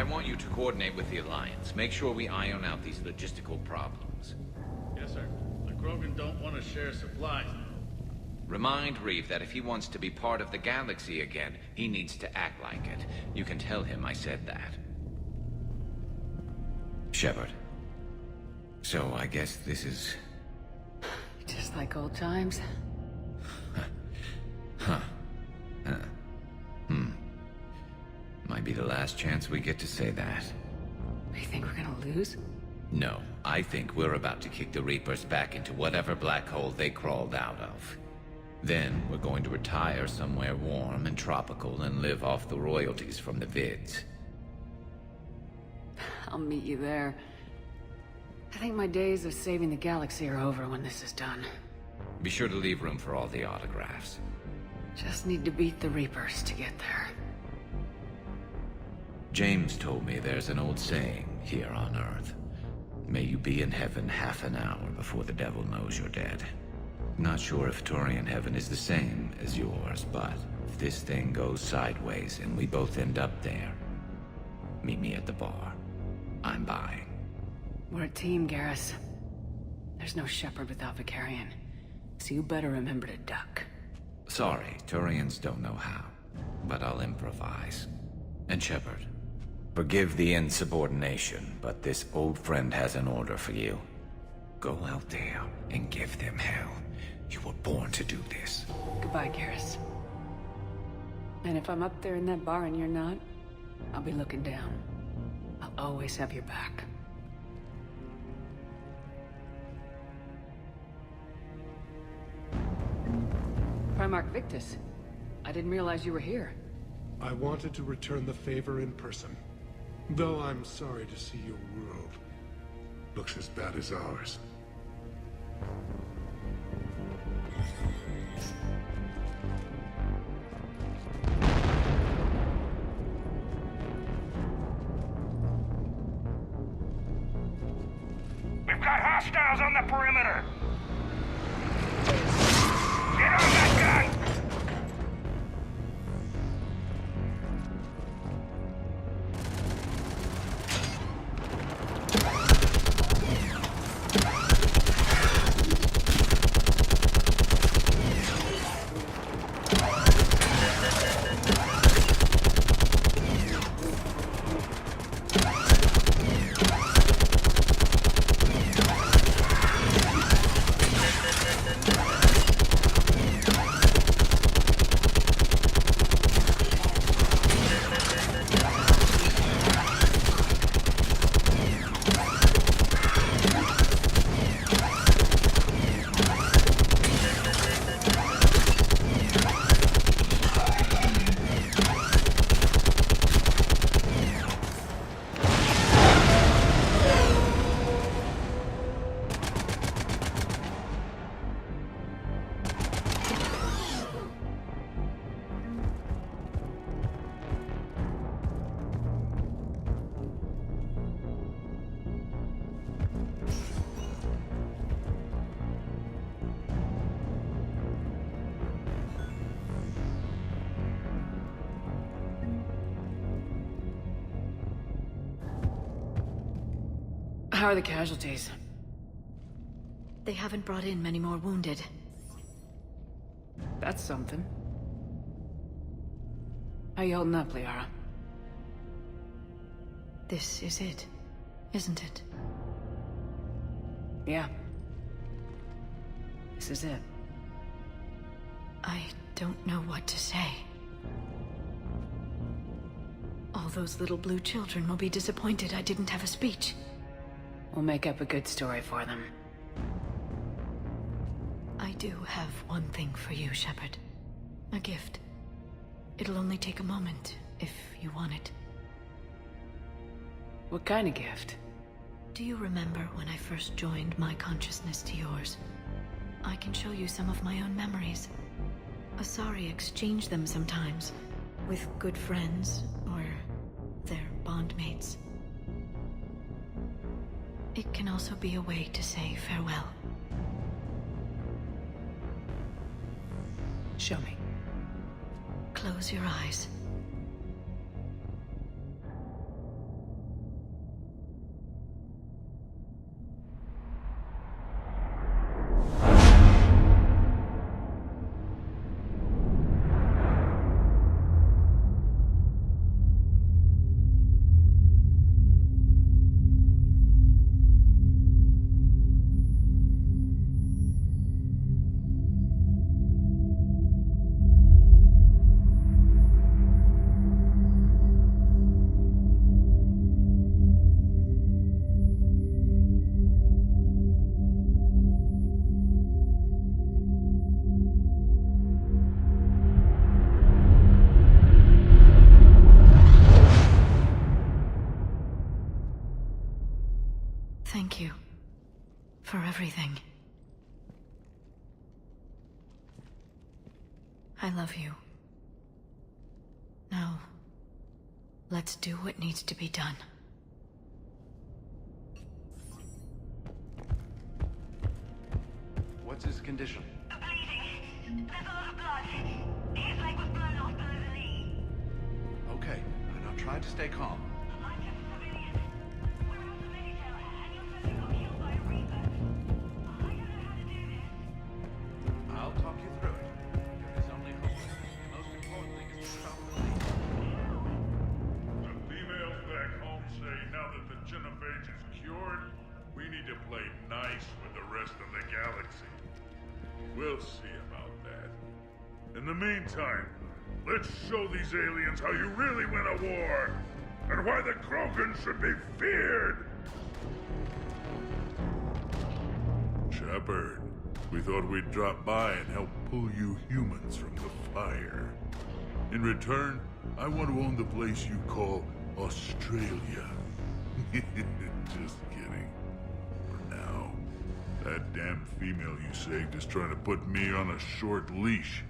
want you to coordinate with the Alliance. Make sure we iron out these logistical problems. Yes, sir. The Krogan don't want to share supplies. Remind Reeve that if he wants to be part of the galaxy again, he needs to act like it. You can tell him I said that. Shepard. So I guess this is... Just like old times. Might be the last chance we get to say that. You think we're gonna lose? No, I think we're about to kick the Reapers back into whatever black hole they crawled out of. Then we're going to retire somewhere warm and tropical and live off the royalties from the vids. I'll meet you there. I think my days of saving the galaxy are over when this is done. Be sure to leave room for all the autographs. Just need to beat the Reapers to get there. James told me there's an old saying here on Earth. May you be in heaven half an hour before the devil knows you're dead. Not sure if Turian heaven is the same as yours, but if this thing goes sideways and we both end up there, meet me at the bar. I'm buying. We're a team, Garrus. There's no Shepard without Vicarion, so you better remember to duck. Sorry, Turians don't know how, but I'll improvise. And Shepard, forgive the insubordination, but this old friend has an order for you. Go out there and give them hell. You were born to do this. Goodbye, Garrus. And if I'm up there in that bar and you're not, I'll be looking down. I'll always have your back. Primarch Victus, I didn't realize you were here. I wanted to return the favor in person. Though I'm sorry to see your world looks as bad as ours. We've got hostiles on the perimeter! Get on that gun! How are the casualties? They haven't brought in many more wounded. That's something. How you holding up, Liara? This is it, isn't it? Yeah. This is it. I don't know what to say. All those little blue children will be disappointed I didn't have a speech. We'll make up a good story for them. I do have one thing for you, Shepard. A gift. It'll only take a moment, if you want it. What kind of gift? Do you remember when I first joined my consciousness to yours? I can show you some of my own memories. Asari exchange them sometimes, with good friends, or their bondmates. It can also be a way to say farewell. Show me. Close your eyes. everything. I love you. Now, let's do what needs to be done. What's his condition? Bleeding. There's a lot of blood. His leg was blown off below the knee. Okay, now try to stay calm. I'm just a civilian. We're out of Medicare, and your sister got killed by a Reaper. I don't know how to do this. I'll talk you through it. There is only hope. The most important thing is to stop the bleeding. The females back home say now that the genophage is cured, we need to play nice with the rest of the galaxy. We'll see about that. In the meantime, let's show these aliens how you really win a war, and why the Krogan should be feared! Shepard, we thought we'd drop by and help pull you humans from the fire. In return, I want to own the place you call Australia. Just kidding. For now. That damn female you saved is trying to put me on a short leash.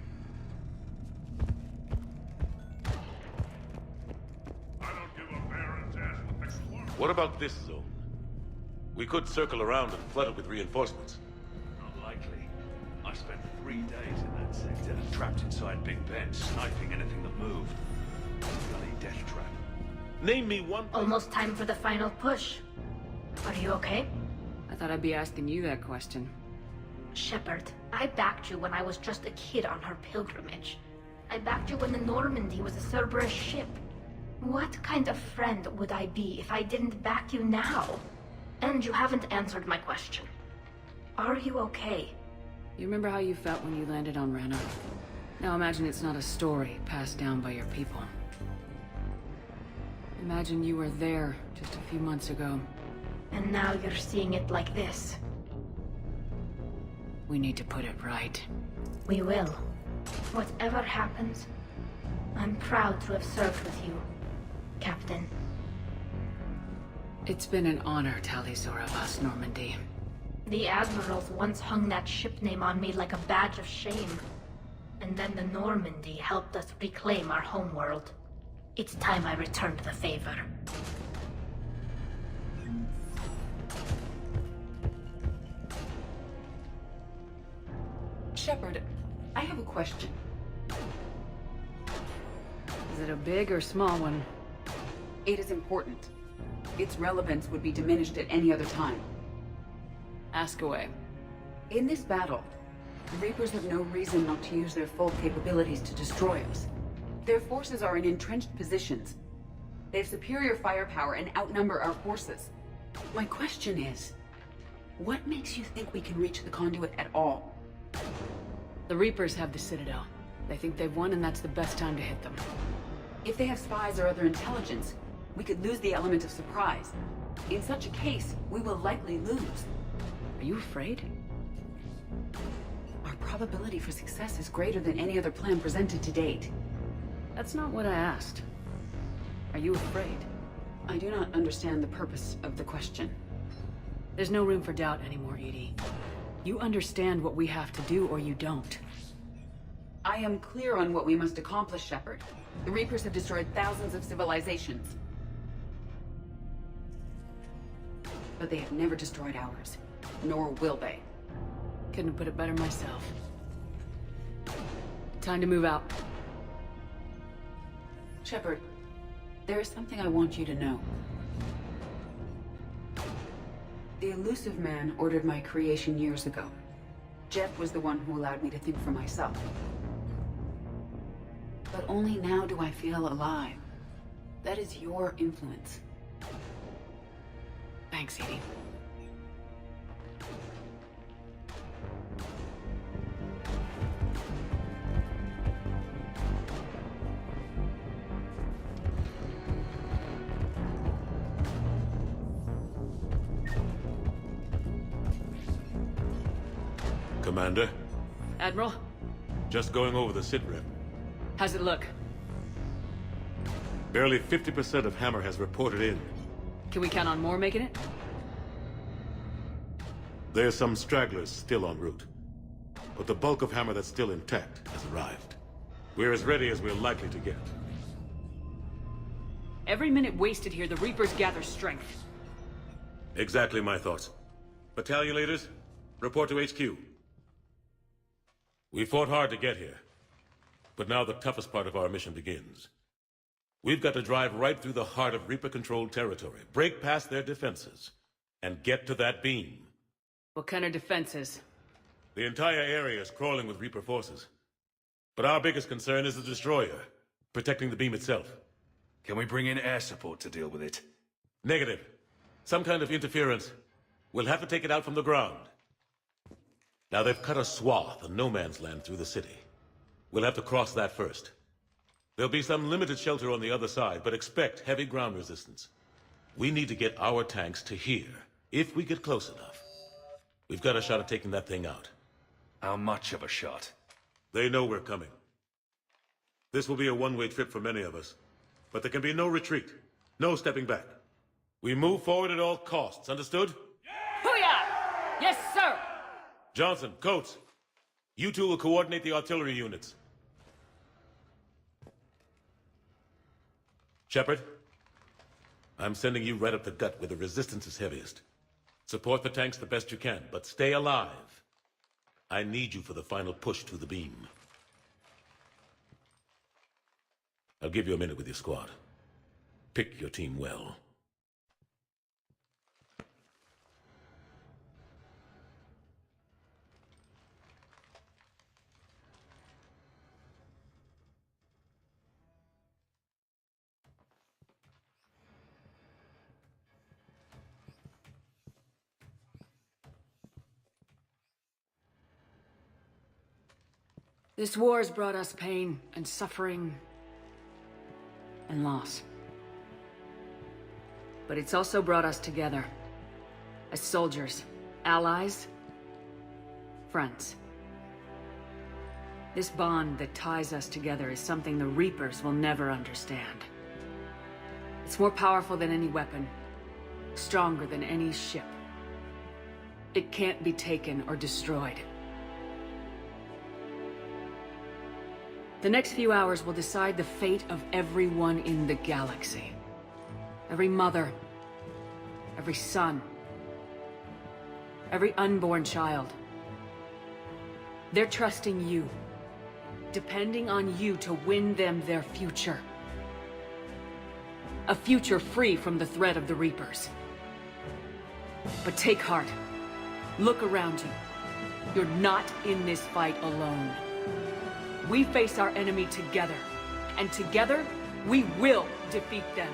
I don't give a baron's ass what the clerk. What about this zone? We could circle around and flood it with reinforcements. Unlikely. I spent 3 days in that sector, trapped inside Big Ben, sniping anything that moved. Bloody death trap. Name me one. Almost time for the final push. Are you okay? I thought I'd be asking you that question. Shepard, I backed you when I was just a kid on her pilgrimage. I backed you when the Normandy was a Cerberus ship. What kind of friend would I be if I didn't back you now? And you haven't answered my question. Are you okay? You remember how you felt when you landed on Rana? Now imagine it's not a story passed down by your people. Imagine you were there just a few months ago. And now you're seeing it like this. We need to put it right. We will. Whatever happens, I'm proud to have served with you, Captain. It's been an honor, Tali'Zorah Vas Normandy. The Admirals once hung that ship name on me like a badge of shame. And then the Normandy helped us reclaim our homeworld. It's time I returned the favor. Shepard, I have a question. Is it a big or small one? It is important. Its relevance would be diminished at any other time. Ask away. In this battle, the Reapers have no reason not to use their full capabilities to destroy us. Their forces are in entrenched positions. They have superior firepower and outnumber our forces. My question is, what makes you think we can reach the conduit at all? The Reapers have the Citadel. They think they've won, and that's the best time to hit them. If they have spies or other intelligence, we could lose the element of surprise. In such a case, we will likely lose. Are you afraid? Our probability for success is greater than any other plan presented to date. That's not what I asked. Are you afraid? I do not understand the purpose of the question. There's no room for doubt anymore, EDI. You understand what we have to do, or you don't. I am clear on what we must accomplish, Shepard. The Reapers have destroyed thousands of civilizations. But they have never destroyed ours. Nor will they. Couldn't have put it better myself. Time to move out. Shepard, there is something I want you to know. The Illusive Man ordered my creation years ago. Jeff was the one who allowed me to think for myself. But only now do I feel alive. That is your influence. Thanks, EDI. Commander, Admiral, just going over the sitrep. how's it look? Barely 50% of Hammer has reported in. Can we count on more making it? There's some stragglers still en route. But the bulk of Hammer that's still intact has arrived. We're as ready as we're likely to get. Every minute wasted here, the Reapers gather strength. Exactly my thoughts. Battalion leaders, report to HQ. We fought hard to get here. But now the toughest part of our mission begins. We've got to drive right through the heart of Reaper-controlled territory, break past their defenses, and get to that beam. What kind of defenses? The entire area is crawling with Reaper forces. But our biggest concern is the destroyer, protecting the beam itself. Can we bring in air support to deal with it? Negative. Some kind of interference. We'll have to take it out from the ground. Now they've cut a swath of no man's land through the city. We'll have to cross that first. There'll be some limited shelter on the other side, but expect heavy ground resistance. We need to get our tanks to here, if we get close enough. We've got a shot at taking that thing out. How much of a shot? They know we're coming. This will be a one-way trip for many of us. But there can be no retreat. No stepping back. We move forward at all costs, understood? Hoo-yah! Yes, sir! Johnson, Coates, you two will coordinate the artillery units. Shepard, I'm sending you right up the gut where the resistance is heaviest. Support the tanks the best you can, but stay alive. I need you for the final push to the beam. I'll give you a minute with your squad. Pick your team well. This war has brought us pain and suffering and loss. But it's also brought us together. As soldiers, allies, friends. This bond that ties us together is something the Reapers will never understand. It's more powerful than any weapon, stronger than any ship. It can't be taken or destroyed. The next few hours will decide the fate of everyone in the galaxy. Every mother, every son, every unborn child. They're trusting you, depending on you to win them their future. A future free from the threat of the Reapers. But take heart. Look around you. You're not in this fight alone. We face our enemy together, and together, we will defeat them.